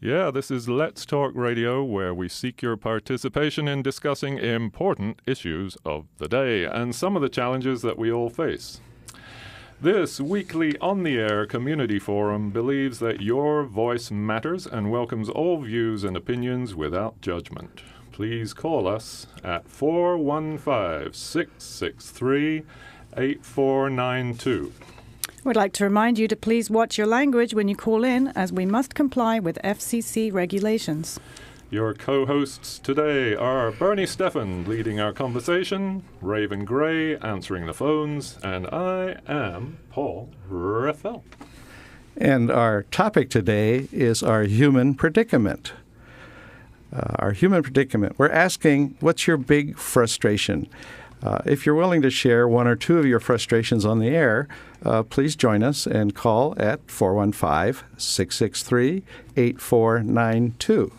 Yeah, this is Let's Talk Radio, where we seek your participation in discussing important issues of the day and some of the challenges that we all face. This weekly on-the-air community forum believes that your voice matters and welcomes all views and opinions without judgment. Please call us at 415-663-8492. We'd like to remind you to please watch your language when you call in, as we must comply with FCC regulations. Your co-hosts today are Bernie Stephan leading our conversation, Raven Gray answering the phones, and I am Paul Raffel. And our topic today is our human predicament. We're asking, what's your big frustration? If you're willing to share one or two of your frustrations on the air, please join us and call at 415-663-8492.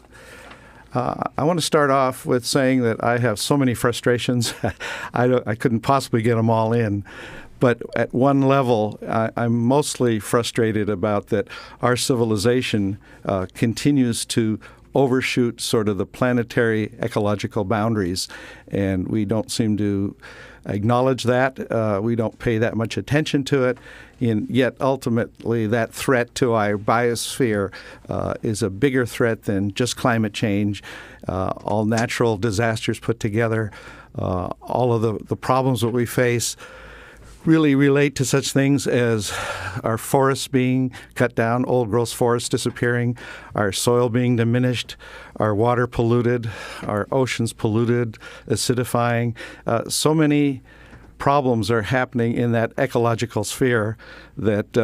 I want to start off with saying that I have so many frustrations, I couldn't possibly get them all in. But at one level, I'm mostly frustrated about that our civilization continues to overshoot sort of the planetary ecological boundaries, and we don't seem to acknowledge that. We don't pay that much attention to it, and yet ultimately that threat to our biosphere is a bigger threat than just climate change, all natural disasters put together, all of the problems that we face really relate to such things as our forests being cut down, old growth forests disappearing, our soil being diminished, our water polluted, our oceans polluted, acidifying. So many problems are happening in that ecological sphere that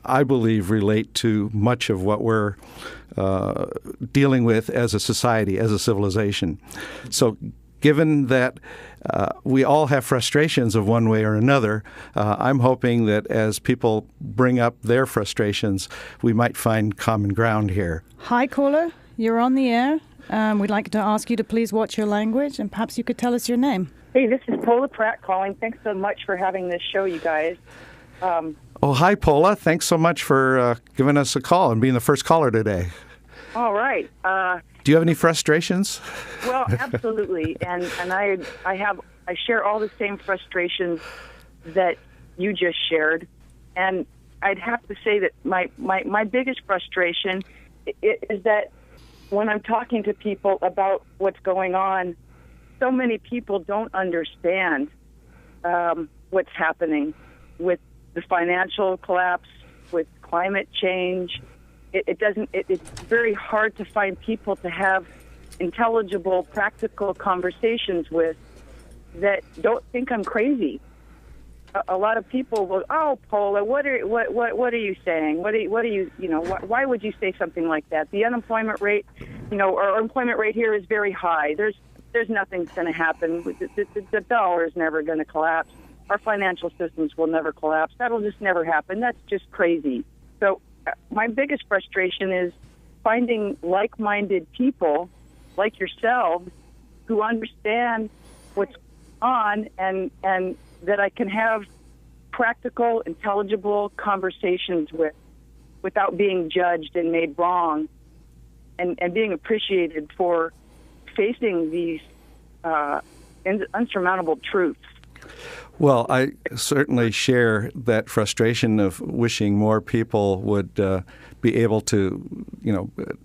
I believe relate to much of what we're dealing with as a society, as a civilization. So given that we all have frustrations of one way or another, I'm hoping that as people bring up their frustrations, we might find common ground here. Hi, caller. You're on the air. We'd like to ask you to please watch your language, and perhaps you could tell us your name. Hey, this is Paula Pratt calling. Thanks so much for having this show, you guys. Hi, Paula. Thanks so much for giving us a call and being the first caller today. All right. Do you have any frustrations? Well, absolutely, and I share all the same frustrations that you just shared, and I'd have to say that my biggest frustration is that when I'm talking to people about what's going on, so many people don't understand what's happening with the financial collapse, with climate change. It's very hard to find people to have intelligible, practical conversations with that don't think I'm crazy. A lot of people will, oh, Paula, what are you saying? Why would you say something like that? The unemployment rate, our employment rate here is very high. There's nothing's going to happen. The dollar is never going to collapse. Our financial systems will never collapse. That'll just never happen. That's just crazy. So my biggest frustration is finding like-minded people like yourselves who understand what's on and that I can have practical, intelligible conversations with without being judged and made wrong and being appreciated for facing these unsurmountable truths. Well, I certainly share that frustration of wishing more people would be able to,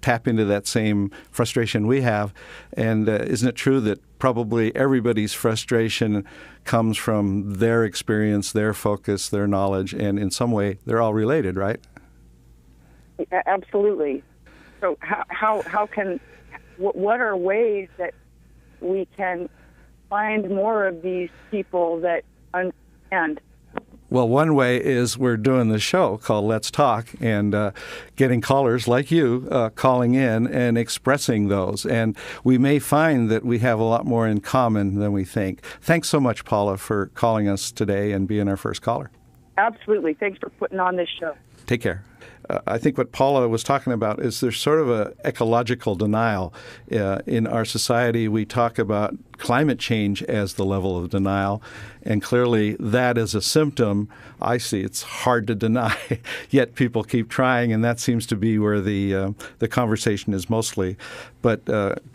tap into that same frustration we have. And isn't it true that probably everybody's frustration comes from their experience, their focus, their knowledge, and in some way they're all related, right? Absolutely. So what are ways that we can find more of these people that understand Well, one way is we're doing this show called Let's Talk and getting callers like you calling in and expressing those. And we may find that we have a lot more in common than we think. Thanks so much, Paula, for calling us today and being our first caller. Absolutely. Thanks for putting on this show. Take care. I think what Paula was talking about is there's sort of an ecological denial. In our society, we talk about climate change as the level of denial, and clearly that is a symptom. I see it's hard to deny, yet people keep trying, and that seems to be where the conversation is mostly. But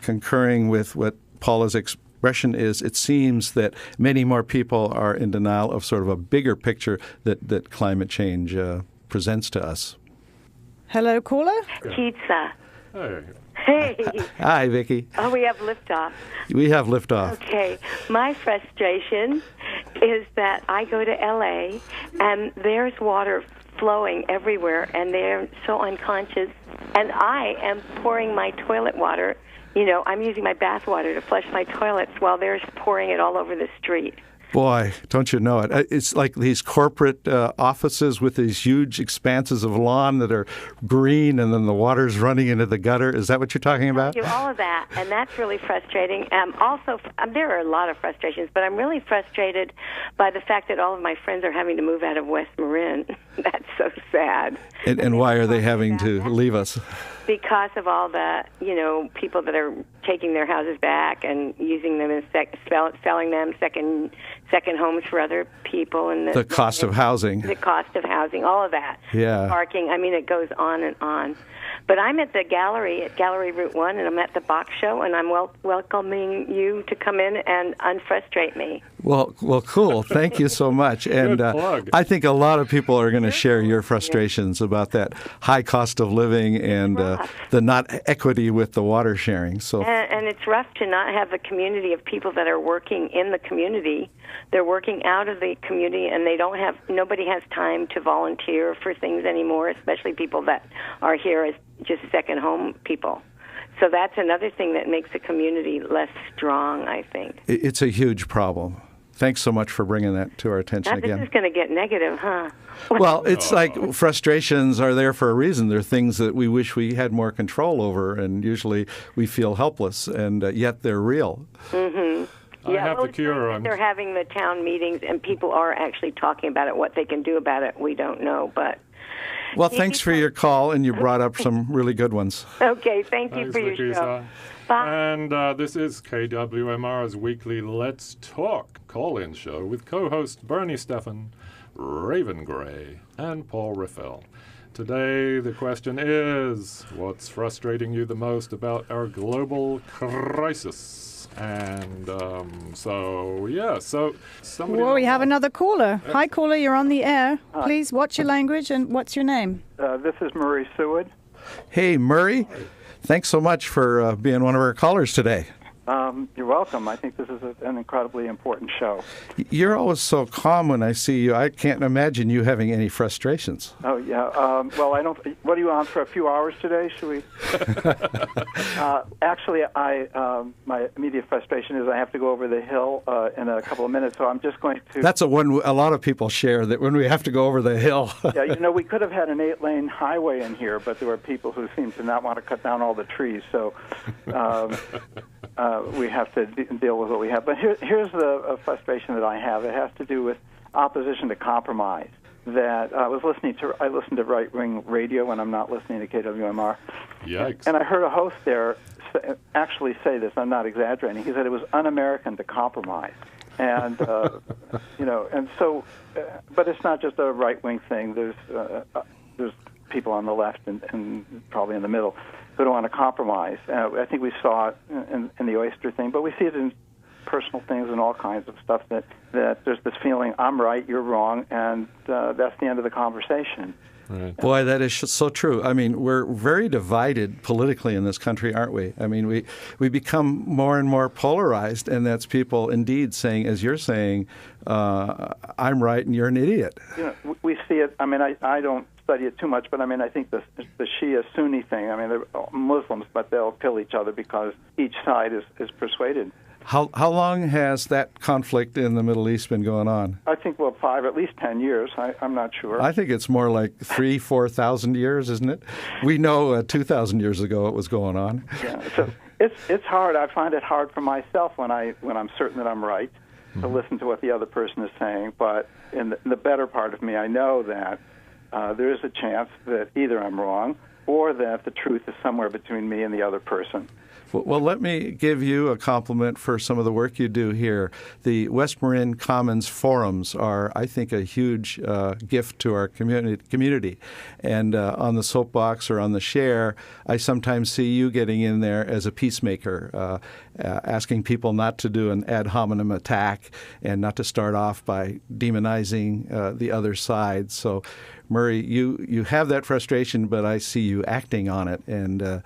concurring with what Paula's expression is, it seems that many more people are in denial of sort of a bigger picture that climate change presents to us. Hello, caller. Pizza. Hey. Hey. Hi, Vicki. Oh, we have liftoff. We have liftoff. Okay. My frustration is that I go to L.A. and there's water flowing everywhere, and they're so unconscious. And I am pouring my toilet water. You know, I'm using my bath water to flush my toilets while they're pouring it all over the street. Boy, don't you know it. It's like these corporate offices with these huge expanses of lawn that are green and then the water's running into the gutter. Is that what you're talking about? I do all of that, and that's really frustrating. Also, there are a lot of frustrations, but I'm really frustrated by the fact that all of my friends are having to move out of West Marin. That's so sad. And why are they having to leave us? Because of all the, people that are taking their houses back and using them as selling them second homes for other people, and the cost of housing. The cost of housing, all of that. Yeah. Parking. I mean, it goes on and on. But I'm at the gallery at Gallery Route 1, and I'm at the Bach Show, and I'm welcoming you to come in and unfrustrate me. Well, cool. Thank you so much. And I think a lot of people are going to share your frustrations about that high cost of living and the not equity with the water sharing. So, and it's rough to not have a community of people that are working in the community. They're working out of the community, and nobody has time to volunteer for things anymore, especially people that are here as just second home people. So that's another thing that makes the community less strong, I think. It's a huge problem. Thanks so much for bringing that to our attention again. This is going to get negative, huh? Well, it's like frustrations are there for a reason. They're things that we wish we had more control over, and usually we feel helpless, and yet they're real. Mm-hmm. I have the cure. They're having the town meetings, and people are actually talking about it. What they can do about it, we don't know. But well, thanks for your call, and you brought up some really good ones. Okay, thank you for your show. Bye. And this is KWMR's weekly Let's Talk call-in show with co-host Bernie Stephan, Raven Gray, and Paul Riffel. Today, the question is, what's frustrating you the most about our global crisis? And so somebody... Well, we have another caller. Hi, caller, you're on the air. Please watch your language, and what's your name? This is Murray Seward. Hey, Murray. Thanks so much for being one of our callers today. You're welcome. I think this is an incredibly important show. You're always so calm when I see you. I can't imagine you having any frustrations. Oh, yeah. Well, I don't... What are you on for a few hours today? Should we... Actually, my immediate frustration is I have to go over the hill in a couple of minutes, so I'm just going to... That's a lot of people share, that when we have to go over the hill. Yeah, we could have had an 8-lane highway in here, but there were people who seemed to not want to cut down all the trees, so... we have to deal with what we have. But here's the frustration that I have. It has to do with opposition to compromise. That I listened to right-wing radio when I'm not listening to KWMR. Yikes. And I heard a host there actually say this. I'm not exaggerating. He said it was un-American to compromise. And, and so, but it's not just a right-wing thing. There's people on the left and probably in the middle who don't want to compromise. I think we saw it in the oyster thing, but we see it in personal things and all kinds of stuff that there's this feeling, I'm right, you're wrong, and that's the end of the conversation. Right. Boy, that is so true. I mean, we're very divided politically in this country, aren't we? I mean, we become more and more polarized, and that's people indeed saying, as you're saying, I'm right and you're an idiot. We see it. I mean, I don't study it too much, but I mean, I think the Shia-Sunni thing, I mean, they're Muslims, but they'll kill each other because each side is persuaded. How long has that conflict in the Middle East been going on? I think, well, at least 10 years. I'm not sure. I think it's more like 4,000 years, isn't it? We know 2,000 years ago it was going on. Yeah, so it's hard. I find it hard for myself when I'm certain that I'm right to listen to what the other person is saying. But in the better part of me, I know that there is a chance that either I'm wrong or that the truth is somewhere between me and the other person. Well, let me give you a compliment for some of the work you do here. The West Marin Commons forums are, I think, a huge gift to our community. And on the Soapbox or on the Share, I sometimes see you getting in there as a peacemaker, asking people not to do an ad hominem attack and not to start off by demonizing the other side. So, Murray, you have that frustration, but I see you acting on it and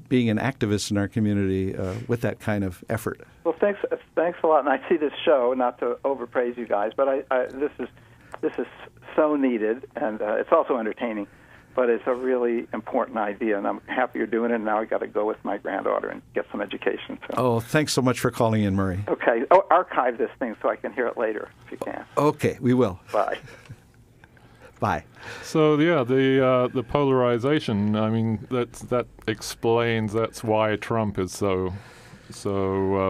being an activist in our community with that kind of effort. Well, thanks a lot. And I see this show, not to overpraise you guys, but this is so needed, and it's also entertaining. But it's a really important idea, and I'm happy you're doing it. And now I got to go with my granddaughter and get some education. So. Oh, thanks so much for calling in, Murray. Okay. Archive this thing so I can hear it later if you can. Okay, we will. Bye. Bye. So the polarization. I mean, that explains that's why Trump is so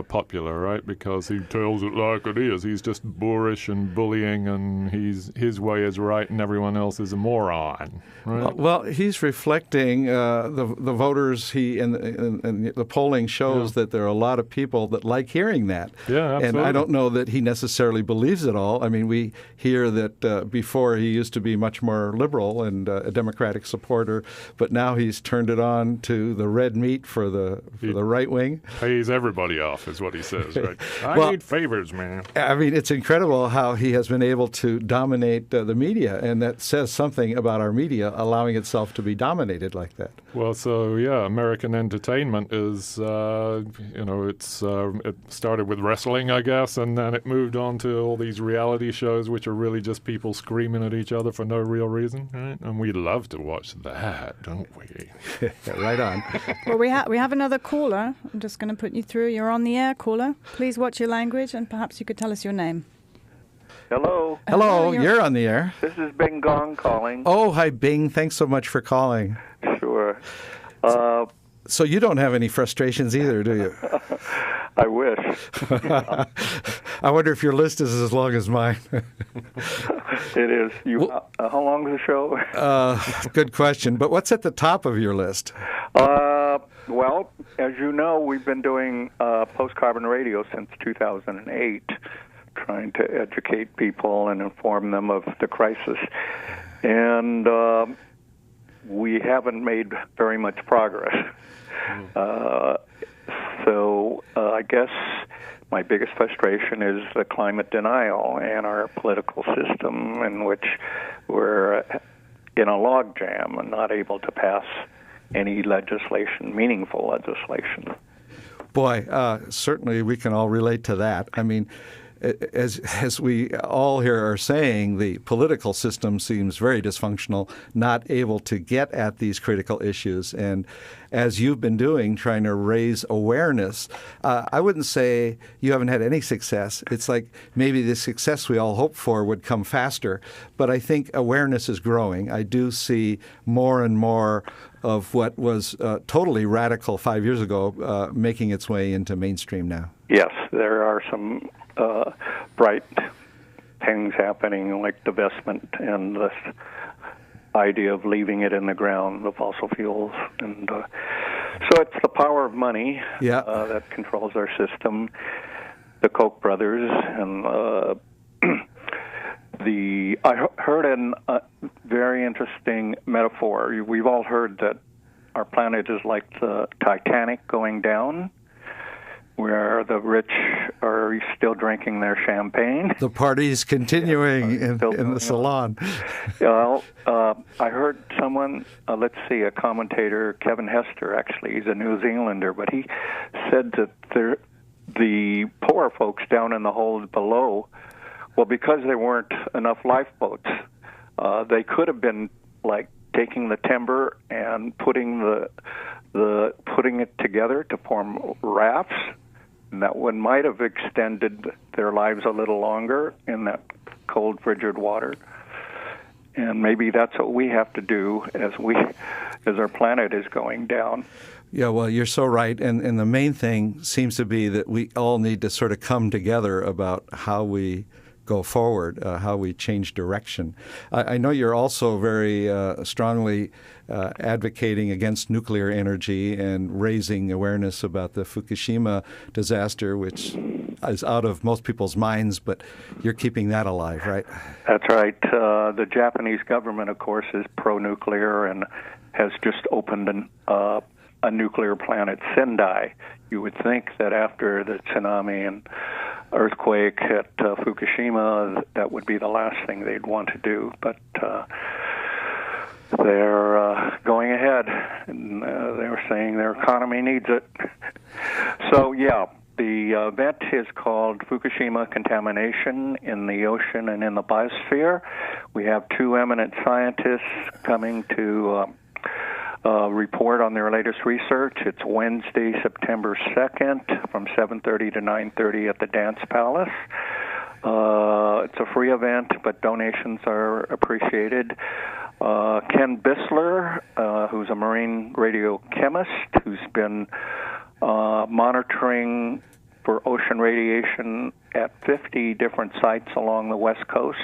popular, right? Because he tells it like it is. He's just boorish and bullying, and his way is right, and everyone else is a moron. Right? Well, he's reflecting the voters. And the polling shows that there are a lot of people that like hearing that. Yeah, absolutely. And I don't know that he necessarily believes it all. I mean, we hear that before he used to be much more liberal and a Democratic supporter, but now he's turned it on to the red meat for the right wing. Pays everybody off, is what he says, right? I need favors, man. I mean, it's incredible how he has been able to dominate the media, and that says something about our media allowing itself to be dominated like that. Well, so yeah, American entertainment is, it started with wrestling, I guess, and then it moved on to all these reality shows, which are really just people screaming at each other for no real reason, right? And we love to watch that, don't we? Right on. Well, we have another caller. I'm just going to put you through. You're on the air, caller. Please watch your language, and perhaps you could tell us your name. Hello. Hello, you're on the air. This is Bing Gong calling. Oh, hi, Bing. Thanks so much for calling. Sure. So you don't have any frustrations either, do you? I wish. I wonder if your list is as long as mine. It is. How long is the show? Good question. But what's at the top of your list? Well, as you know, we've been doing post-carbon radio since 2008, trying to educate people and inform them of the crisis. And we haven't made very much progress. So I guess my biggest frustration is the climate denial and our political system in which we're in a logjam and not able to pass any legislation, meaningful legislation. Boy, certainly we can all relate to that. I mean, as we all here are saying, the political system seems very dysfunctional, not able to get at these critical issues. And as you've been doing, trying to raise awareness, I wouldn't say you haven't had any success. It's like maybe the success we all hoped for would come faster. But I think awareness is growing. I do see more and more of what was totally radical 5 years ago making its way into mainstream now. Yes, there are some bright things happening, like divestment and this idea of leaving it in the ground, the fossil fuels. And so it's the power of money that controls our system, the Koch brothers, and I heard a very interesting metaphor. We've all heard that our planet is like the Titanic going down, where the rich are still drinking their champagne. The party's continuing in the salon. Well, I heard someone, a commentator, Kevin Hester, actually, he's a New Zealander, but he said that the poor folks down in the hold below, well, because there weren't enough lifeboats, they could have been like taking the timber and putting it together to form rafts. and that one might have extended their lives a little longer in that cold, frigid water. And maybe that's what we have to do as our planet is going down. Yeah, well, you're so right. And the main thing seems to be that we all need to sort of come together about how we go forward, how we change direction. I know you're also very strongly advocating against nuclear energy and raising awareness about the Fukushima disaster, which is out of most people's minds, but you're keeping that alive, right? That's right. The Japanese government, of course, is pro-nuclear and has just opened a nuclear plant at Sendai. You would think that after the tsunami and earthquake at Fukushima, that would be the last thing they'd want to do, but they're going ahead, and they're saying their economy needs it. So, yeah, the event is called Fukushima Contamination in the Ocean and in the Biosphere. We have two eminent scientists coming to report on their latest research. It's Wednesday, September 2nd from 7:30 to 9:30 at the Dance Palace. It's a free event, but donations are appreciated. Ken Bissler, who's a marine radiochemist who's been monitoring for ocean radiation at 50 different sites along the West Coast,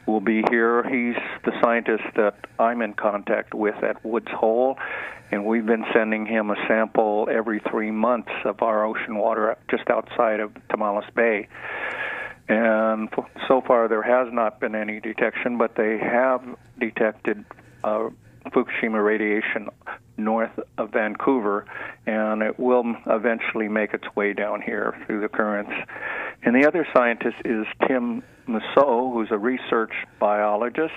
will be here. He's the scientist that I'm in contact with at Woods Hole, and we've been sending him a sample every 3 months of our ocean water just outside of Tamales Bay. And so far there has not been any detection, but they have detected Fukushima radiation north of Vancouver, and it will eventually make its way down here through the currents. And the other scientist is Tim Mousseau, who's a research biologist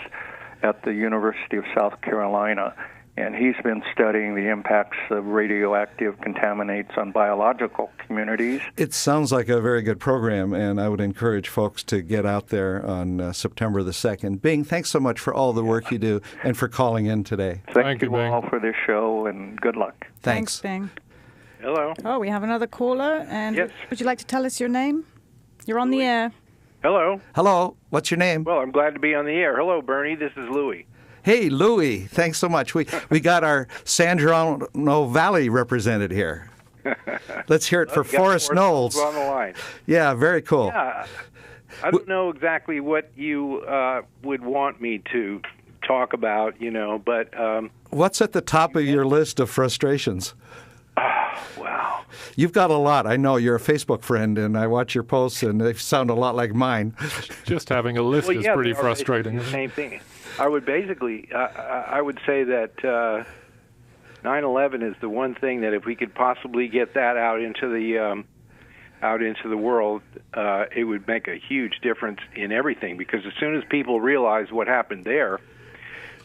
at the University of South Carolina, and he's been studying the impacts of radioactive contaminants on biological communities. It sounds like a very good program, and I would encourage folks to get out there on September the 2nd. Bing, thanks so much for all the work you do and for calling in today. Thank you all for this show, and good luck. Thanks. Bing. Hello. Oh, we have another caller, and yes. Would you like to tell us your name? You're on the air. Hello. Hello. What's your name? Well, I'm glad to be on the air. Hello, Bernie. This is Louie. Hey, Louie. Thanks so much. We got our San Geronimo Valley represented here. Let's hear it for Forest Knolls. On the line. Yeah, very cool. Yeah, I don't know exactly what you would want me to talk about, but... What's at the top of your list of frustrations? Wow. You've got a lot. I know you're a Facebook friend, and I watch your posts, and they sound a lot like mine. Just having a list is pretty frustrating. It's the same thing. I would basically, I would say that 9/11 is the one thing that if we could possibly get that out into the world, it would make a huge difference in everything. Because as soon as people realize what happened there,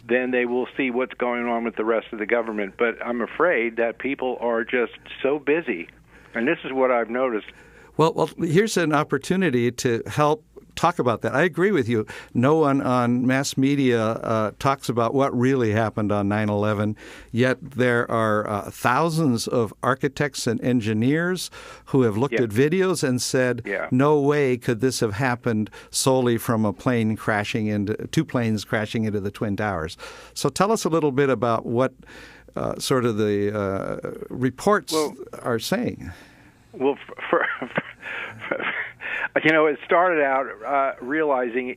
then they will see what's going on with the rest of the government. But I'm afraid that people are just so busy, and this is what I've noticed. Well, here's an opportunity to help talk about that. I agree with you. No one on mass media talks about what really happened on 9/11, yet there are thousands of architects and engineers who have looked at videos and said, no way could this have happened solely from two planes crashing into the Twin Towers. So tell us a little bit about what sort of the reports are saying. Well, it started out realizing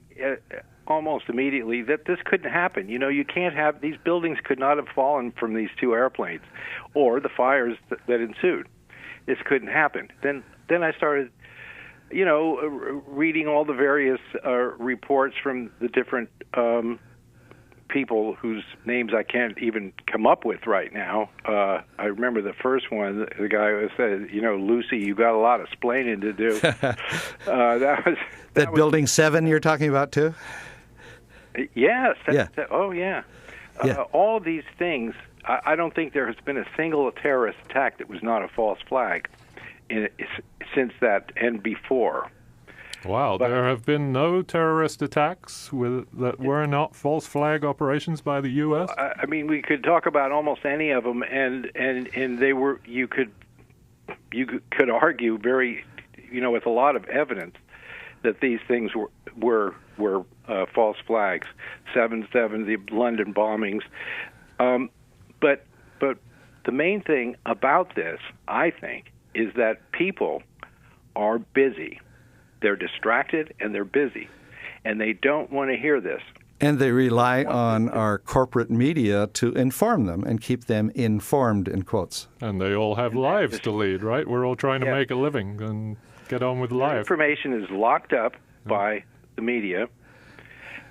almost immediately that this couldn't happen. You can't have these buildings could not have fallen from these two airplanes, or the fires that ensued. This couldn't happen. Then I started, reading all the various reports from the different people whose names I can't even come up with right now. I remember the first one, the guy who said, Lucy, you got a lot of splaining to do. That Building 7 you're talking about, too? Yes. Oh, yeah. All these things, I don't think there has been a single terrorist attack that was not a false flag since that and before. Wow, there have been no terrorist attacks that were not false flag operations by the U.S.? I mean, we could talk about almost any of them, and they were, you could you could argue very, with a lot of evidence that these things were false flags. 7/7, the London bombings, but the main thing about this, I think, is that people are busy. They're distracted and they're busy, and they don't want to hear this. And they rely on our corporate media to inform them and keep them informed, in quotes. And they all have lives to lead, right? We're all trying to make a living and get on with life. Information is locked up by the media,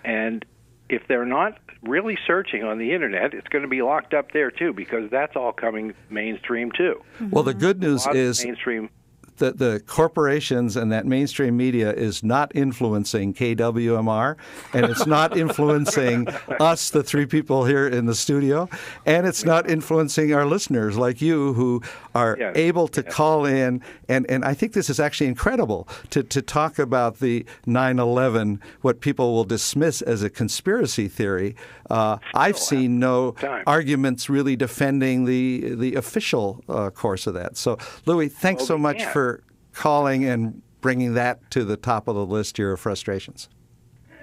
and if they're not really searching on the Internet, it's going to be locked up there, too, because that's all coming mainstream, too. Well, the good news is mainstream. The corporations and that mainstream media is not influencing KWMR, and it's not influencing us, the three people here in the studio, and it's not influencing our listeners like you who are able to call in. And I think this is actually incredible to talk about the 9/11, what people will dismiss as a conspiracy theory. I've seen no arguments really defending the official course of that. So, Louis, thanks so much for calling and bringing that to the top of the list, your frustrations.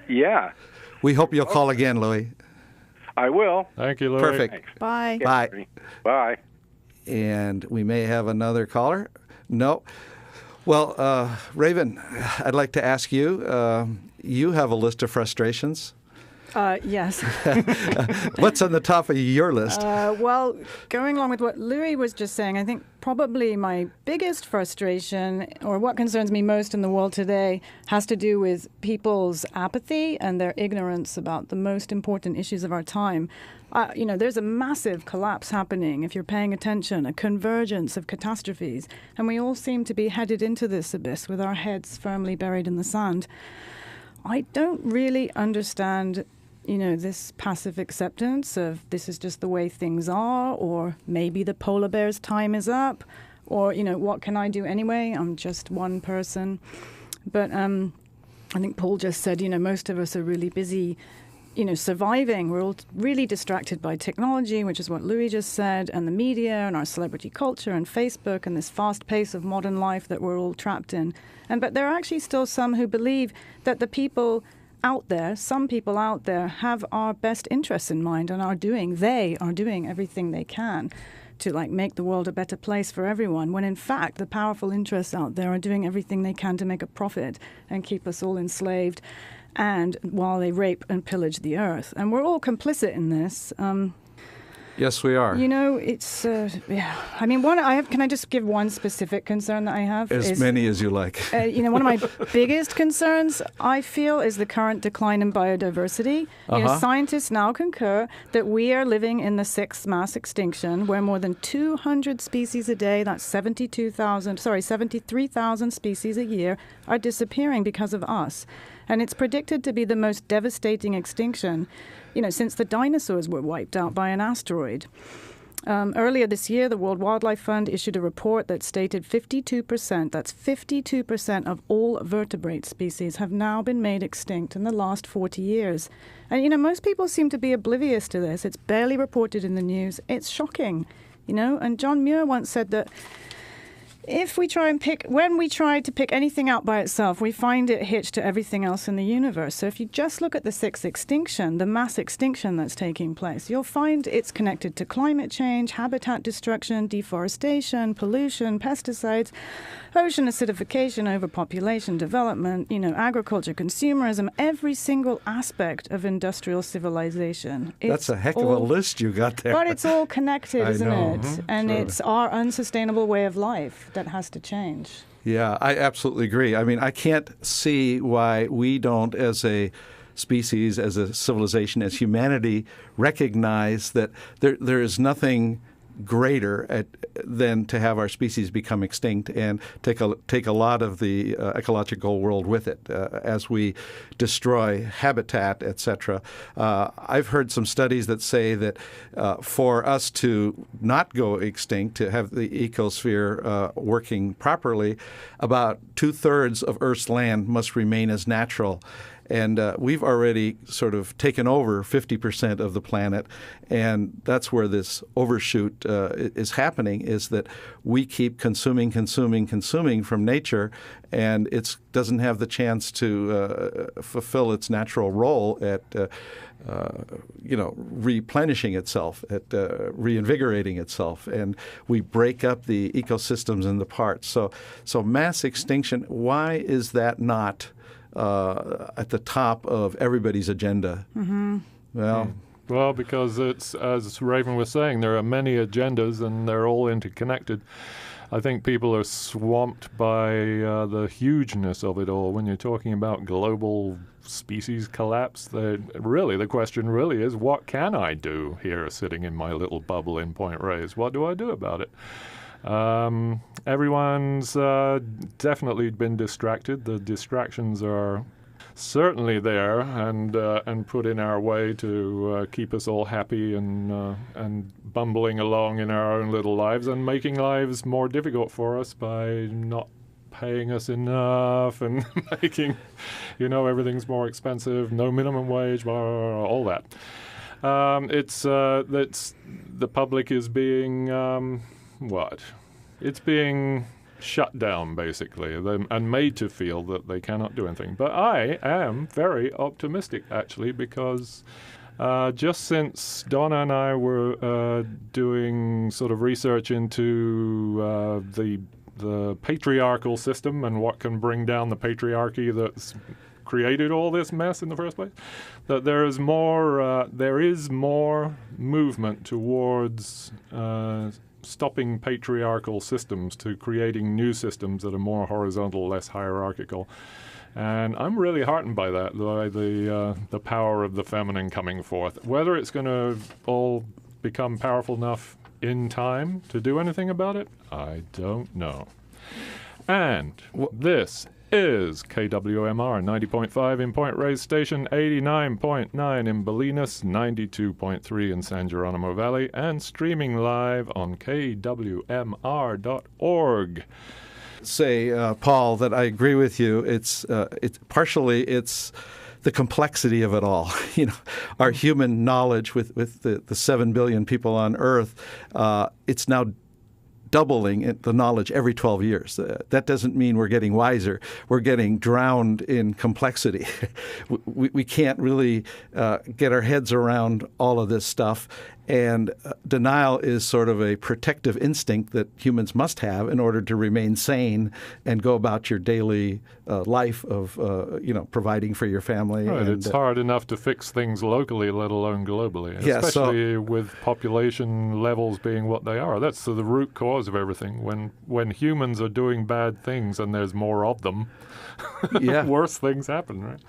Yeah. We hope you'll call again, Louis. I will. Thank you, Louis. Perfect. Thanks. Bye. Bye. Bye. And we may have another caller. No. Well, Raven, I'd like to ask you, you have a list of frustrations. Yes. What's on the top of your list? Well, going along with what Louis was just saying, I think probably my biggest frustration, or what concerns me most in the world today, has to do with people's apathy and their ignorance about the most important issues of our time. There's a massive collapse happening, if you're paying attention, a convergence of catastrophes, and we all seem to be headed into this abyss with our heads firmly buried in the sand. I don't really understand this passive acceptance of this is just the way things are, or maybe the polar bear's time is up, or, what can I do anyway? I'm just one person. But I think Paul just said, most of us are really busy, surviving. We're all really distracted by technology, which is what Louis just said, and the media and our celebrity culture and Facebook and this fast pace of modern life that we're all trapped in. But there are actually still some who believe that some people out there have our best interests in mind and are doing everything they can to make the world a better place for everyone, when in fact the powerful interests out there are doing everything they can to make a profit and keep us all enslaved, and while they rape and pillage the earth. And we're all complicit in this. Yes, we are. It's can I just give one specific concern that I have? As many as you like. One of my biggest concerns, I feel, is the current decline in biodiversity. Scientists now concur that we are living in the sixth mass extinction, where more than 200 species a day, that's 73,000 species a year, are disappearing because of us. And it's predicted to be the most devastating extinction, since the dinosaurs were wiped out by an asteroid. Earlier this year, the World Wildlife Fund issued a report that stated 52% of all vertebrate species have now been made extinct in the last 40 years. And, most people seem to be oblivious to this. It's barely reported in the news. It's shocking, And John Muir once said that when we try to pick anything out by itself, we find it hitched to everything else in the universe. So if you just look at the sixth extinction, the mass extinction that's taking place, you'll find it's connected to climate change, habitat destruction, deforestation, pollution, pesticides, ocean acidification, overpopulation, development, agriculture, consumerism, every single aspect of industrial civilization. That's a heck of a list you got there. But it's all connected, isn't it? Mm-hmm. And it's our unsustainable way of life that has to change. Yeah, I absolutely agree. I mean, I can't see why we don't, as a species, as a civilization, as humanity, recognize that there is nothing greater than to have our species become extinct and take a lot of the ecological world with it as we destroy habitat, etc. I've heard some studies that say that for us to not go extinct, to have the ecosphere working properly, about 2/3 of Earth's land must remain as natural. And we've already sort of taken over 50% of the planet, and that's where this overshoot is happening, is that we keep consuming from nature, and it doesn't have the chance to fulfill its natural role at replenishing itself, at reinvigorating itself, and we break up the ecosystems into parts. So mass extinction, why is that not at the top of everybody's agenda? Mm-hmm. Well, because it's, as Raven was saying, there are many agendas and they're all interconnected. I think people are swamped by the hugeness of it all. When you're talking about global species collapse, the question really is, what can I do here sitting in my little bubble in Point Reyes? What do I do about it? Everyone's definitely been distracted. The distractions are certainly there and put in our way to keep us all happy and bumbling along in our own little lives and making lives more difficult for us by not paying us enough and making, everything's more expensive, no minimum wage, blah, blah, blah, all that. That's the public is being It's being shut down, basically, and made to feel that they cannot do anything. But I am very optimistic, actually, because just since Donna and I were doing sort of research into the patriarchal system and what can bring down the patriarchy that's created all this mess in the first place, that there is more movement towards stopping patriarchal systems to creating new systems that are more horizontal, less hierarchical. And I'm really heartened by that, by the power of the feminine coming forth. Whether it's going to all become powerful enough in time to do anything about it, I don't know. And this is KWMR 90.5 in Point Reyes Station, 89.9 in Bolinas, 92.3 in San Geronimo Valley, and streaming live on kwmr.org. Say, Paul, that I agree with you. It's partially the complexity of it all. Our human knowledge with the 7 billion people on Earth, it's now doubling the knowledge every 12 years. That doesn't mean we're getting wiser. We're getting drowned in complexity. We can't really get our heads around all of this stuff. And denial is sort of a protective instinct that humans must have in order to remain sane and go about your daily life of, providing for your family. Right, and, it's hard enough to fix things locally, let alone globally, especially with population levels being what they are. That's the root cause of everything. When humans are doing bad things and there's more of them, worse things happen, right?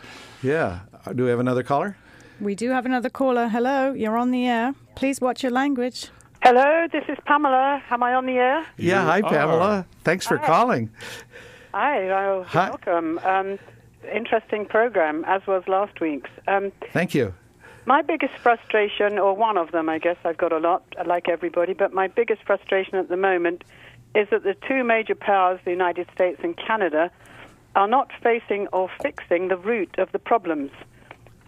Yeah. Do we have another caller? We do have another caller. Hello, you're on the air. Please watch your language. Hello, this is Pamela. Am I on the air? Yeah, hi, Pamela. Thanks for calling. Hi, welcome. Interesting program, as was last week's. Thank you. My biggest frustration, or one of them, I guess I've got a lot, like everybody, but my biggest frustration at the moment is that the two major powers, the United States and Canada, are not facing or fixing the root of the problems.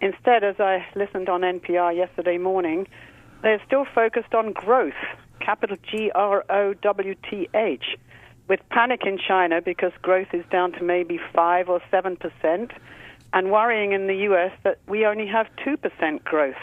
Instead, as I listened on NPR yesterday morning, they're still focused on growth, capital GROWTH, with panic in China because growth is down to maybe 5 or 7%, and worrying in the U.S. that we only have 2% growth.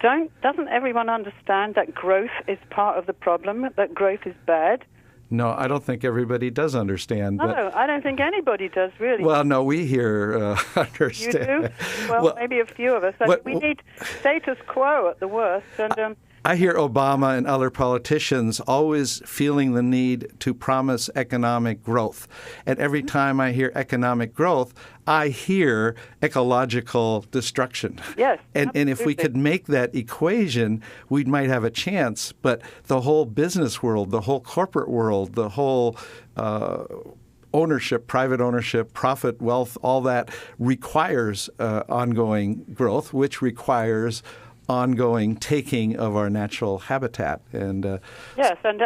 Doesn't everyone understand that growth is part of the problem, that growth is bad? No, I don't think everybody does understand. No, I don't think anybody does, really. Well, no, we here understand. You do? Well, maybe a few of us. We need status quo at the worst. And I hear Obama and other politicians always feeling the need to promise economic growth. And every time I hear economic growth, I hear ecological destruction. Yes. And if we could make that equation, we might have a chance. But the whole business world, the whole corporate world, the whole ownership, private ownership, profit, wealth, all that requires ongoing growth, which requires ongoing taking of our natural habitat. And yes, and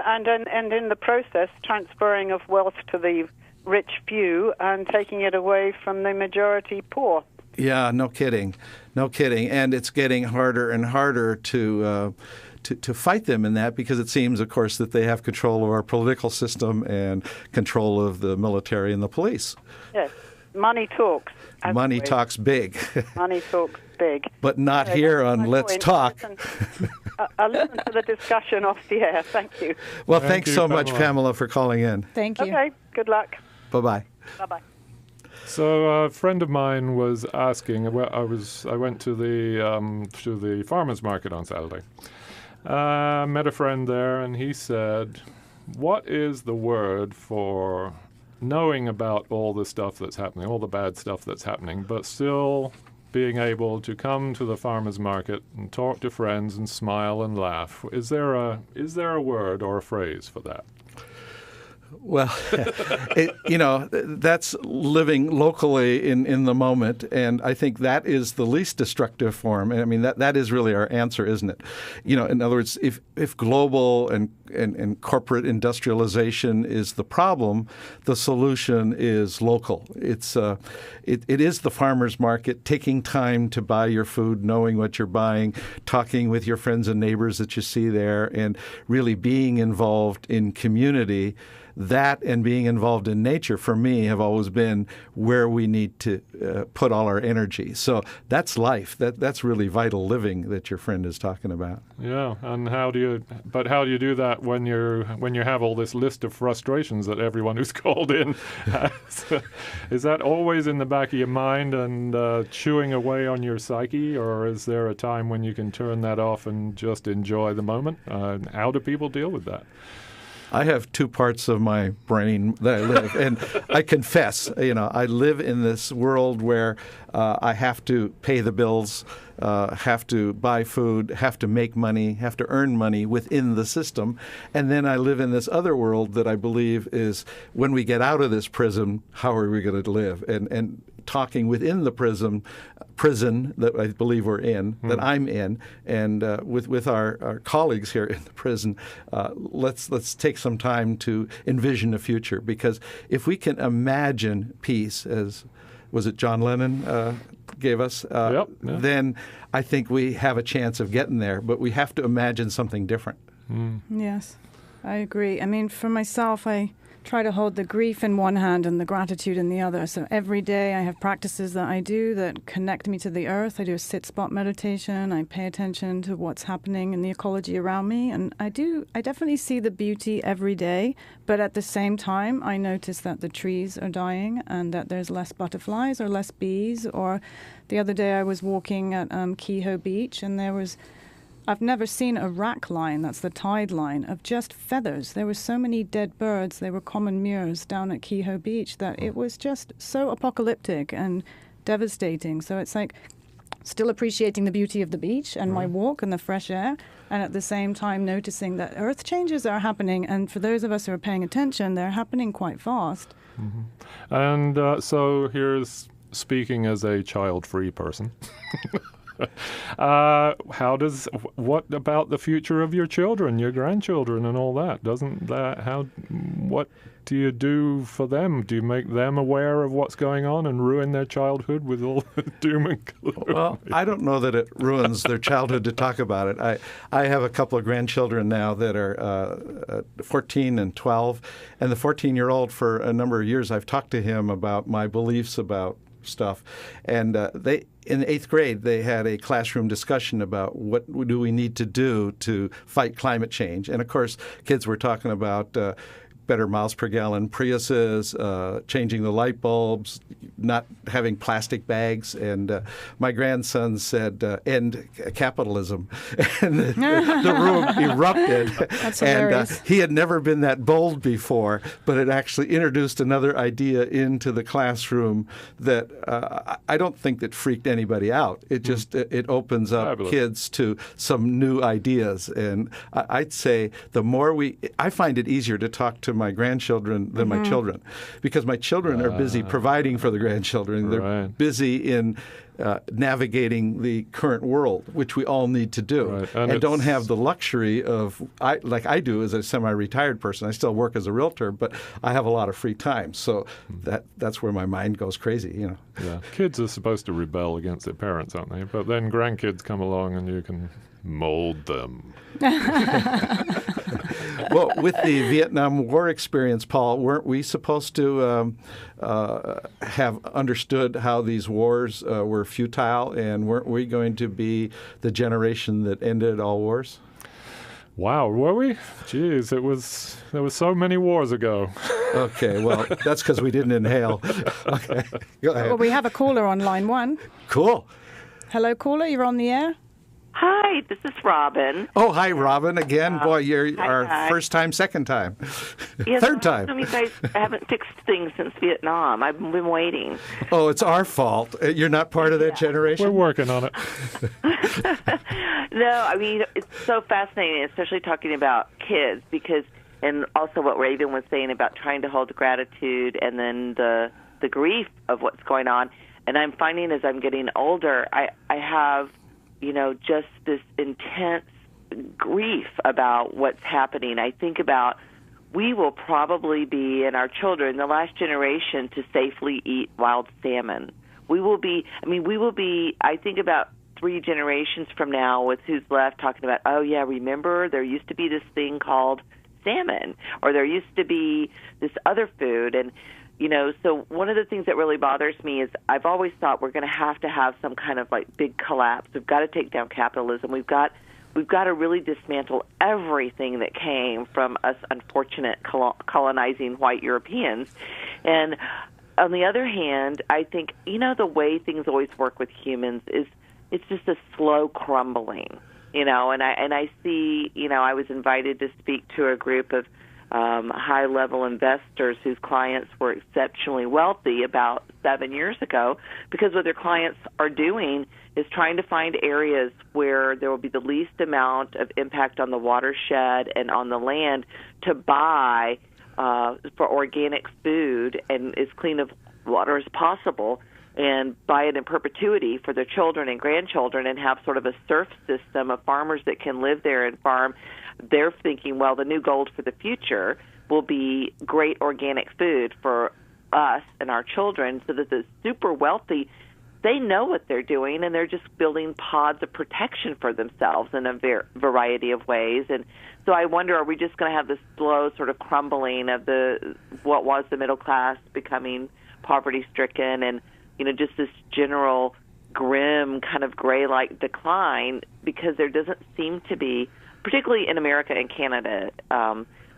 in the process, transferring of wealth to the rich few and taking it away from the majority poor. Yeah, no kidding. And it's getting harder and harder to fight them in that, because it seems, of course, that they have control of our political system and control of the military and the police. Yes, money talks. Money talks big. Money talks big. But not here on Let's Talk. I'll listen to the discussion off the air. Thank you. Well, thanks so much, Pamela, for calling in. Thank you. Okay, good luck. Bye-bye. Bye-bye. So a friend of mine was asking. Well, I went to the farmers market on Saturday. Met a friend there, and he said, "What is the word for knowing about all the stuff that's happening, all the bad stuff that's happening, but still being able to come to the farmers market and talk to friends and smile and laugh? Is there a word or a phrase for that?" Well, that's living locally in the moment, and I think that is the least destructive form. And I mean, that is really our answer, isn't it? In other words, if global and corporate industrialization is the problem, the solution is local. It is the farmer's market, taking time to buy your food, knowing what you're buying, talking with your friends and neighbors that you see there, and really being involved in community. That and being involved in nature, for me, have always been where we need to put all our energy. So that's life. That's really vital living that your friend is talking about. Yeah, and how do you do that when you have all this list of frustrations that everyone who's called in has? Is that always in the back of your mind and chewing away on your psyche, or is there a time when you can turn that off and just enjoy the moment? How do people deal with that? I have two parts of my brain that I live, and I confess, I live in this world where I have to pay the bills, have to buy food, have to make money, have to earn money within the system. And then I live in this other world that I believe is, when we get out of this prison, how are we going to live? And talking within the prison that I believe we're in, that I'm in, and with our colleagues here in the prison, let's take some time to envision a future. Because if we can imagine peace, as was it John Lennon gave us, then I think we have a chance of getting there. But we have to imagine something different. Yes, I agree. I mean, for myself, I try to hold the grief in one hand and the gratitude in the other. So every day I have practices that I do that connect me to the earth. I do a sit-spot meditation. I pay attention to what's happening in the ecology around me. And I definitely see the beauty every day. But at the same time, I notice that the trees are dying and that there's less butterflies or less bees. Or the other day I was walking at Kehoe Beach, and I've never seen a rack line, that's the tide line, of just feathers. There were so many dead birds, they were common murres down at Kehoe Beach, that it was just so apocalyptic and devastating. So it's like still appreciating the beauty of the beach and my walk and the fresh air, and at the same time noticing that earth changes are happening, and for those of us who are paying attention, they're happening quite fast. Mm-hmm. And so here's speaking as a child-free person. What about the future of your children, your grandchildren, and all that? What do you do for them? Do you make them aware of what's going on and ruin their childhood with all the doom and gloom? Well, I don't know that it ruins their childhood to talk about it. I have a couple of grandchildren now that are 14 and 12, and the 14-year-old, for a number of years, I've talked to him about my beliefs about stuff, and in the 8th grade, they had a classroom discussion about what do we need to do to fight climate change. And, of course, kids were talking about better miles per gallon Priuses, changing the light bulbs, not having plastic bags. And my grandson said, end capitalism. And the room erupted. That's hilarious. And he had never been that bold before, but it actually introduced another idea into the classroom that I don't think that freaked anybody out. It just it opens up Fabulous. Kids to some new ideas. And I'd say the more I find it easier to talk to my grandchildren than my children, because my children are busy providing for the grandchildren. They're busy in navigating the current world, which we all need to do, and don't have the luxury of, like I do as a semi-retired person. I still work as a realtor, but I have a lot of free time, so that's where my mind goes crazy. Yeah, kids are supposed to rebel against their parents, aren't they? But then grandkids come along and you can mold them. Well, with the Vietnam War experience, Paul, weren't we supposed to have understood how these wars were futile, and weren't we going to be the generation that ended all wars? Wow, were we? Jeez, there was so many wars ago. Okay, well, that's because we didn't inhale. Okay, go ahead. Well, we have a caller on line 1. Cool. Hello, caller. You're on the air. Hi, this is Robin. Oh, hi, Robin. Again, boy, you're our first time, second time, third time. You guys haven't fixed things since Vietnam. I've been waiting. Oh, it's our fault. You're not part of that generation? We're working on it. No, I mean, it's so fascinating, especially talking about kids, and also what Raven was saying about trying to hold gratitude and then the grief of what's going on. And I'm finding as I'm getting older, I have, just this intense grief about what's happening. I think about we will probably be, and our children, the last generation to safely eat wild salmon. We will be, I think about 3 generations from now with who's left talking about, oh, yeah, remember there used to be this thing called salmon, or there used to be this other food. And, so one of the things that really bothers me is I've always thought we're going to have some kind of like big collapse. We've got to take down capitalism. We've got to really dismantle everything that came from us unfortunate colonizing white Europeans. And on the other hand, I think, the way things always work with humans is it's just a slow crumbling, and I see, I was invited to speak to a group of high-level investors whose clients were exceptionally wealthy about 7 years ago, because what their clients are doing is trying to find areas where there will be the least amount of impact on the watershed and on the land to buy for organic food and as clean of water as possible, and buy it in perpetuity for their children and grandchildren, and have sort of a serf system of farmers that can live there and farm. They're thinking, well, the new gold for the future will be great organic food for us and our children, so that the super wealthy, they know what they're doing, and they're just building pods of protection for themselves in a variety of ways. And so I wonder, are we just going to have this slow sort of crumbling of what was the middle class becoming poverty-stricken, and just this general grim kind of gray-like decline, because there doesn't seem to be, particularly in America and Canada,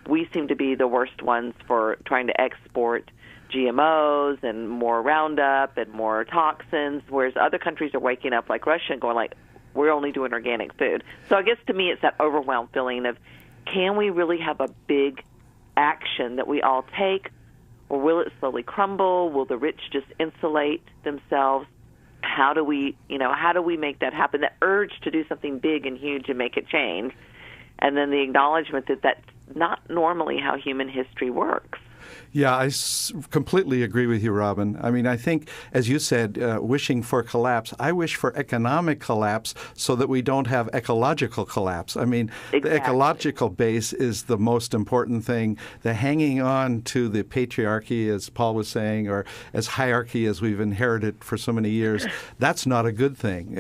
we seem to be the worst ones for trying to export GMOs and more Roundup and more toxins, whereas other countries are waking up like Russia and going like, we're only doing organic food. So I guess to me it's that overwhelmed feeling of, can we really have a big action that we all take, or will it slowly crumble? Will the rich just insulate themselves? How do we make that happen? That urge to do something big and huge and make it change, and then the acknowledgement that that's not normally how human history works. Yeah, I completely agree with you, Robin. I mean, I think, as you said, wishing for collapse, I wish for economic collapse so that we don't have ecological collapse. I mean, exactly. The ecological base is the most important thing. The hanging on to the patriarchy, as Paul was saying, or as hierarchy as we've inherited for so many years, that's not a good thing.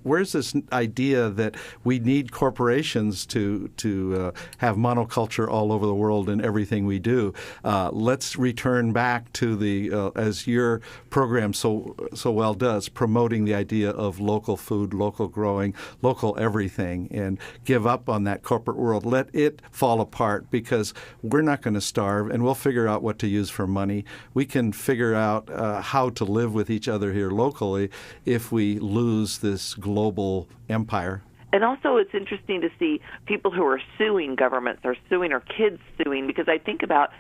Where's this idea that we need corporations to have monoculture all over the world in everything we do? Let's return back to the, as your program so well does, promoting the idea of local food, local growing, local everything, and give up on that corporate world. Let it fall apart, because we're not going to starve, and we'll figure out what to use for money. We can figure out how to live with each other here locally if we lose this global empire. And also it's interesting to see people who are suing governments, or suing, or kids suing, because I think about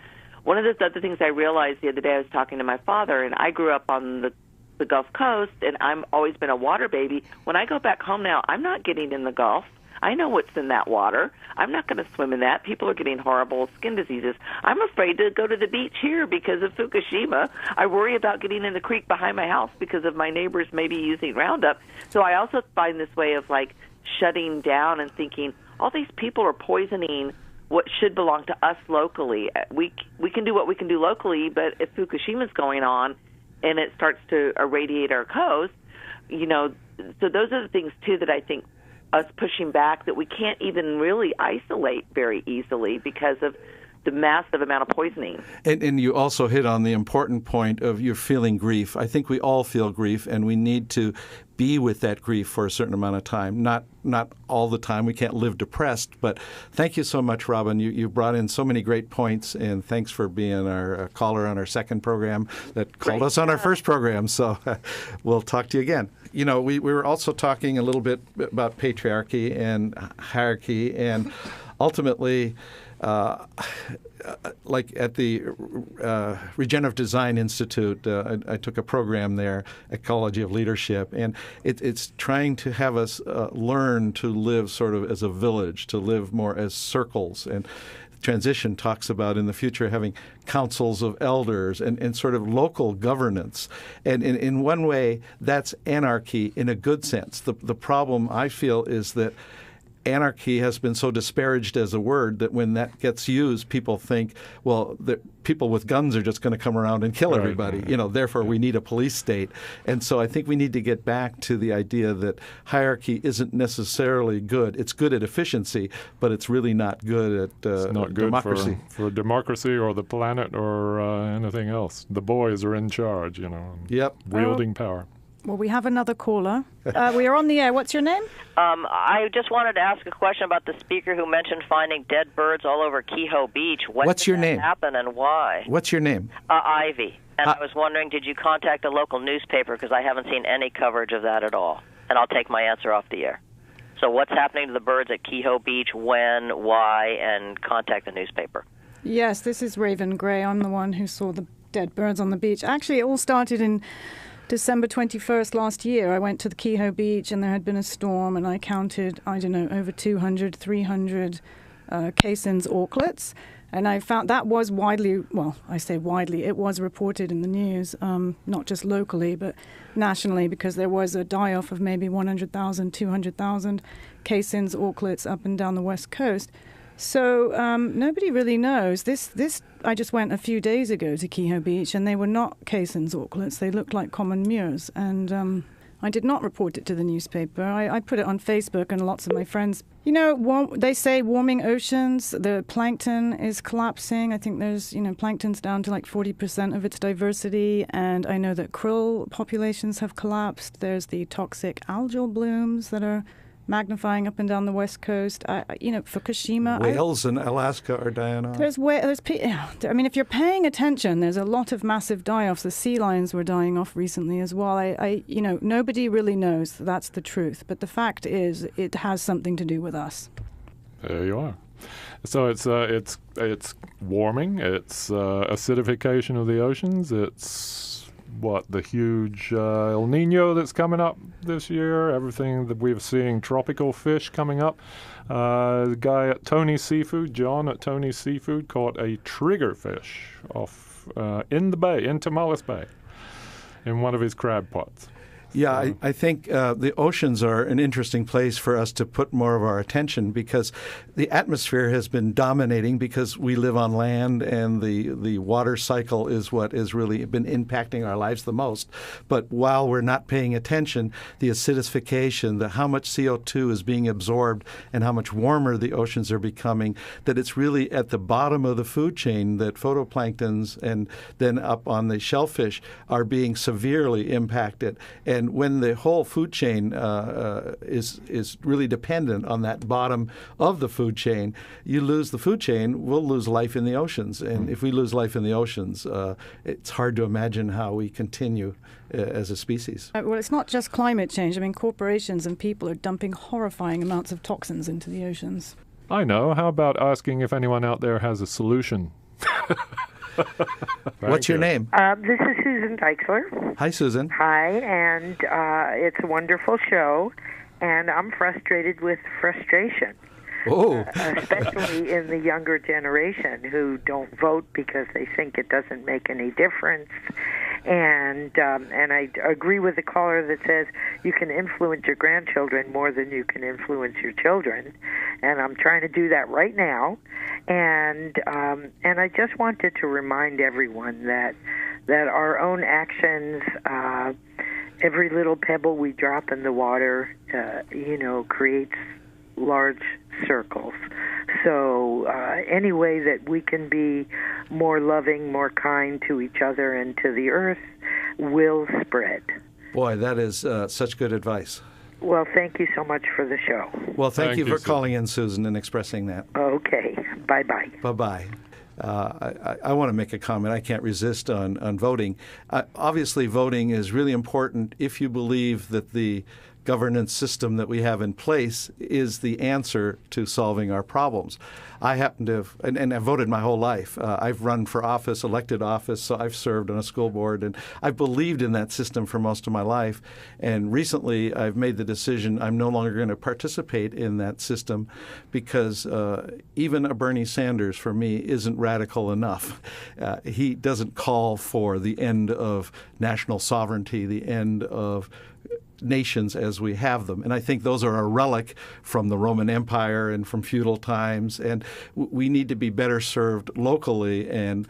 one of the other things I realized the other day. I was talking to my father, and I grew up on the Gulf Coast, and I've always been a water baby. When I go back home now, I'm not getting in the Gulf. I know what's in that water. I'm not going to swim in that. People are getting horrible skin diseases. I'm afraid to go to the beach here because of Fukushima. I worry about getting in the creek behind my house because of my neighbors maybe using Roundup. So I also find this way of like shutting down and thinking, all these people are poisoning what should belong to us locally. We can do what we can do locally, but if Fukushima's going on and it starts to irradiate our coast, so those are the things, too, that I think us pushing back, that we can't even really isolate very easily because of the massive amount of poisoning. And you also hit on the important point of you're feeling grief. I think we all feel grief, and we need to be with that grief for a certain amount of time. Not all the time. We can't live depressed. But thank you so much, Robin. You brought in so many great points, and thanks for being our caller on our second program that called us on our first program. So we'll talk to you again. We were also talking a little bit about patriarchy and hierarchy, and ultimately, like at the Regenerative Design Institute, I took a program there, Ecology of Leadership, and it's trying to have us learn to live sort of as a village, to live more as circles. And Transition talks about in the future having councils of elders and sort of local governance. And in one way, that's anarchy in a good sense. The problem, I feel, is that anarchy has been so disparaged as a word that when that gets used, people think, well, the people with guns are just going to come around and kill everybody. Therefore we need a police state. And so I think we need to get back to the idea that hierarchy isn't necessarily good. It's good at efficiency, but it's really not good at it's not good democracy. For democracy or the planet or anything else. The boys are in charge, wielding power. Well, we have another caller. We are on the air. What's your name? I just wanted to ask a question about the speaker who mentioned finding dead birds all over Kehoe Beach. What's your name? Happen and why? What's your name? Ivy. And I was wondering, did you contact a local newspaper? Because I haven't seen any coverage of that at all. And I'll take my answer off the air. So what's happening to the birds at Kehoe Beach, when, why, and contact the newspaper. Yes, this is Raven Gray. I'm the one who saw the dead birds on the beach. Actually, it all started in December 21st last year. I went to the Kehoe Beach and there had been a storm, and I counted, over 200, 300 caissons auklets. And I found that was widely, I say widely, it was reported in the news, not just locally, but nationally, because there was a die-off of maybe 100,000, 200,000 caissons auklets up and down the West Coast. So nobody really knows. This I just went a few days ago to Kehoe Beach, and they were not caissons auklets. They looked like common mures, and I did not report it to the newspaper. I put it on Facebook, and lots of my friends. They say warming oceans, the plankton is collapsing. I think there's, plankton's down to like 40% of its diversity, and I know that krill populations have collapsed. There's the toxic algal blooms that are magnifying up and down the West Coast. Fukushima. Whales in Alaska are dying off. If you're paying attention, there's a lot of massive die-offs. The sea lions were dying off recently as well. Nobody really knows that's the truth. But the fact is, it has something to do with us. There you are. So it's warming. It's acidification of the oceans. It's the huge El Nino that's coming up this year, everything that we're seeing, tropical fish coming up. The guy at Tony's Seafood, John at Tony's Seafood, caught a triggerfish off in the bay, in Tamales Bay, in one of his crab pots. Yeah, I think the oceans are an interesting place for us to put more of our attention, because the atmosphere has been dominating because we live on land, and the water cycle is what has really been impacting our lives the most. But while we're not paying attention, the acidification, how much CO2 is being absorbed and how much warmer the oceans are becoming, that it's really at the bottom of the food chain that photoplanktons and then up on the shellfish are being severely impacted. And when the whole food chain is really dependent on that bottom of the food chain, you lose the food chain, we'll lose life in the oceans. And if we lose life in the oceans, it's hard to imagine how we continue as a species. Well, it's not just climate change. corporations and people are dumping horrifying amounts of toxins into the oceans. I know. How about asking if anyone out there has a solution? What's your name? This is Susan Deichler. Hi, Susan. Hi, and it's a wonderful show. and I'm frustrated with frustration. Oh. Especially in the younger generation who don't vote because they think it doesn't make any difference. And I agree with the caller that says you can influence your grandchildren more than you can influence your children. And I'm trying to do that right now. And I just wanted to remind everyone that our own actions, every little pebble we drop in the water, creates large circles. So any way that we can be more loving, more kind to each other and to the earth will spread. Boy, that is such good advice. Well, thank you so much for the show. Well, thank you for calling in, Susan, and expressing that. Okay. Bye-bye. Bye-bye. I want to make a comment. I can't resist on voting. Obviously, voting is really important if you believe that the governance system that we have in place is the answer to solving our problems. I happen to have, and I've voted my whole life. I've run for office, elected office, so I've served on a school board, and I've believed in that system for most of my life. And recently, I've made the decision I'm no longer going to participate in that system because even a Bernie Sanders, for me, isn't radical enough. He doesn't call for the end of national sovereignty, the end of nations as we have them. And I think those are a relic from the Roman Empire and from feudal times. And we need to be better served locally and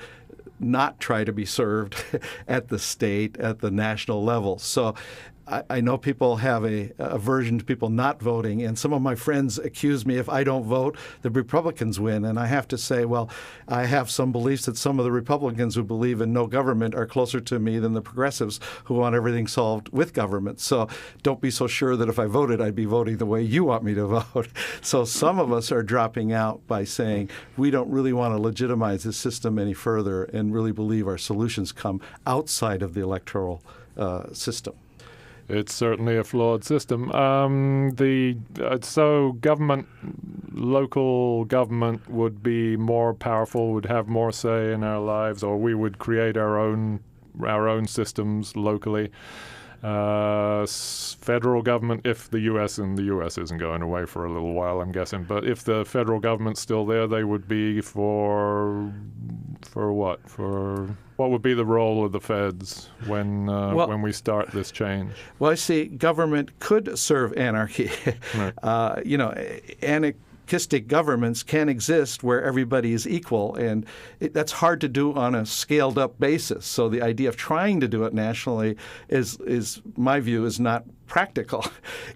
not try to be served at the state, at the national level. So I know people have a aversion to people not voting, and some of my friends accuse me if I don't vote, the Republicans win. And I have to say, well, I have some beliefs that some of the Republicans who believe in no government are closer to me than the progressives who want everything solved with government. So don't be so sure that if I voted, I'd be voting the way you want me to vote. So some of us are dropping out by saying we don't really want to legitimize this system any further and really believe our solutions come outside of the electoral system. It's certainly a flawed system. So government, local government would be more powerful, would have more say in our lives, or we would create our own systems locally. Federal government, if the U.S. isn't going away for a little while, I'm guessing, but if the federal government's still there, they would be for what? For what would be the role of the feds when we start this change? Well, I see government could serve anarchy. Right. Anarchistic governments can exist where everybody is equal, and that's hard to do on a scaled-up basis. So the idea of trying to do it nationally is my view, is not practical.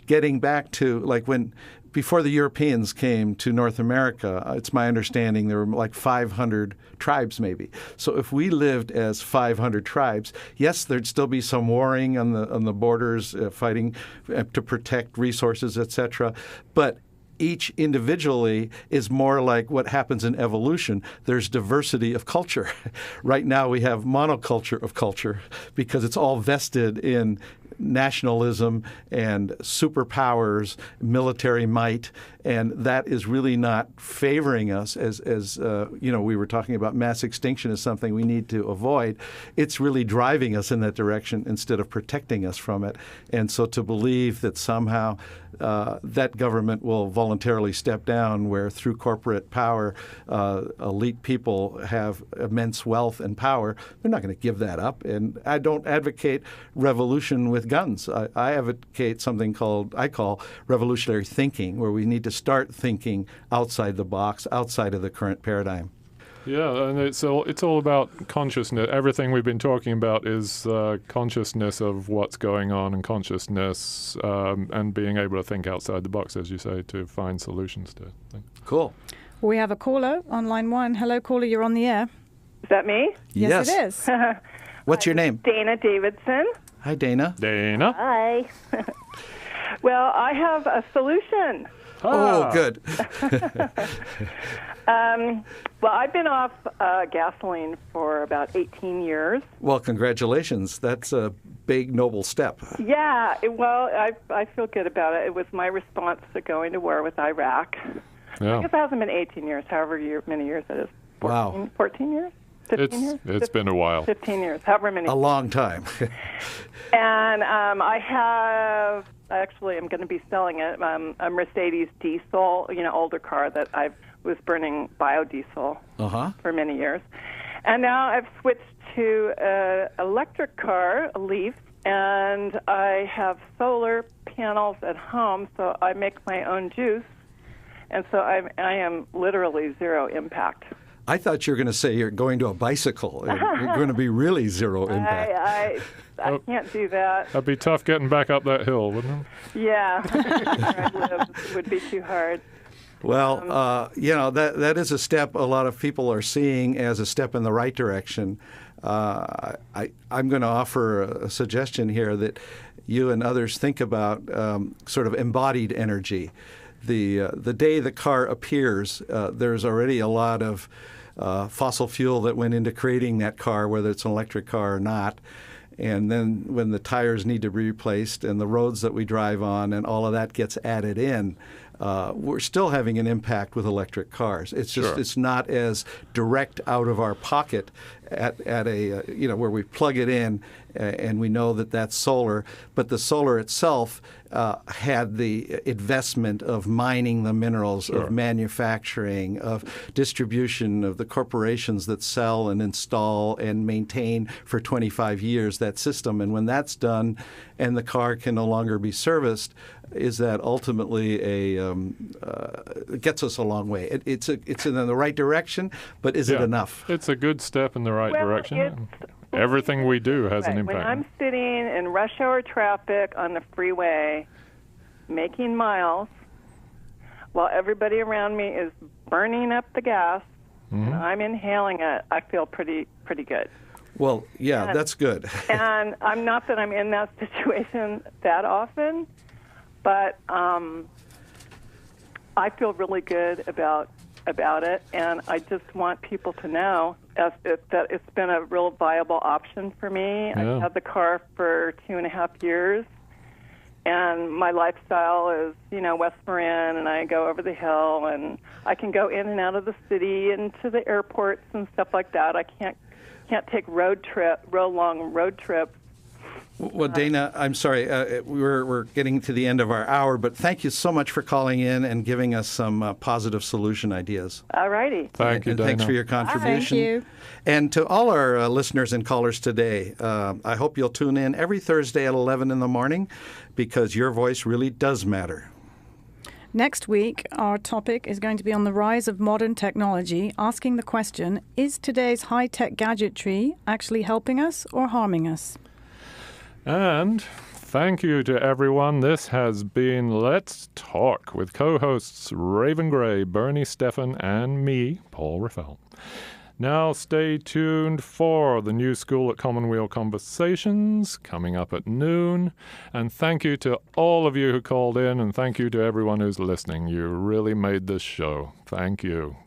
Getting back to before the Europeans came to North America, it's my understanding there were like 500 tribes maybe. So if we lived as 500 tribes, yes, there'd still be some warring on the borders, fighting to protect resources, etc. But each individually is more like what happens in evolution. There's diversity of culture. Right now we have monoculture of culture because it's all vested in nationalism and superpowers, military might, and that is really not favoring us as we were talking about mass extinction as something we need to avoid. It's really driving us in that direction instead of protecting us from it. And so to believe that somehow that government will voluntarily step down where through corporate power elite people have immense wealth and power, they're not going to give that up. And I don't advocate revolution with guns. I advocate something I call revolutionary thinking, where we need to start thinking outside the box, outside of the current paradigm. Yeah, and it's all about consciousness. Everything we've been talking about is consciousness of what's going on, and consciousness and being able to think outside the box, as you say, to find solutions to it. Cool. We have a caller on line 1. Hello, caller, you're on the air. Is that me? Yes. It is. What's your name? Dana Davidson. Hi, Dana. Dana. Hi. Well, I have a solution. Oh, good. Well, I've been off gasoline for about 18 years. Well, congratulations. That's a big, noble step. Yeah, I feel good about it. It was my response to going to war with Iraq. Yeah. I guess it hasn't been 18 years, however many years it is. 14, Wow. 14 years? 15 years? It's been a while. 15 years, however many. A long time. And I have actually am going to be selling it. A Mercedes diesel, older car that I was burning biodiesel for many years. And now I've switched to an electric car, a Leaf, and I have solar panels at home, so I make my own juice. And so I am literally zero impact. I thought you were going to say you're going to a bicycle. You're going to be really zero impact. I can't do that. That'd be tough getting back up that hill, wouldn't it? Yeah. Where I live, it would be too hard. Well, that is a step a lot of people are seeing as a step in the right direction. I'm going to offer a suggestion here that you and others think about sort of embodied energy. The day the car appears, there's already a lot of fossil fuel that went into creating that car, whether it's an electric car or not. And then when the tires need to be replaced and the roads that we drive on and all of that gets added in, we're still having an impact with electric cars. It's just It's not as direct out of our pocket at a where we plug it in and we know that that's solar. But the solar itself had the investment of mining the minerals, of manufacturing, of distribution, of the corporations that sell and install and maintain for 25 years that system. And when that's done and the car can no longer be serviced, is that ultimately it gets us a long way. It's in the right direction, but is it enough? It's a good step in the right direction. Everything we do has an impact. When I'm sitting in rush hour traffic on the freeway, making miles, while everybody around me is burning up the gas, and I'm inhaling it, I feel pretty good. Well, that's good. And I'm not that I'm in that situation that often, but I feel really good about it, and I just want people to know that it's been a real viable option for me. Yeah. I've had the car for 2.5 years, and my lifestyle is, West Marin, and I go over the hill, and I can go in and out of the city and to the airports and stuff like that. I can't take real long road trips. Well, Dana, I'm sorry. We're getting to the end of our hour, but thank you so much for calling in and giving us some positive solution ideas. All righty. Thank you, Dana. Thanks for your contribution. Thank you. And to all our listeners and callers today, I hope you'll tune in every Thursday at 11 in the morning, because your voice really does matter. Next week, our topic is going to be on the rise of modern technology, asking the question, is today's high-tech gadgetry actually helping us or harming us? And thank you to everyone. This has been Let's Talk with co-hosts Raven Gray, Bernie Stephan, and me, Paul Raffel. Now stay tuned for the new School at Commonweal Conversations coming up at noon. And thank you to all of you who called in, and thank you to everyone who's listening. You really made this show. Thank you.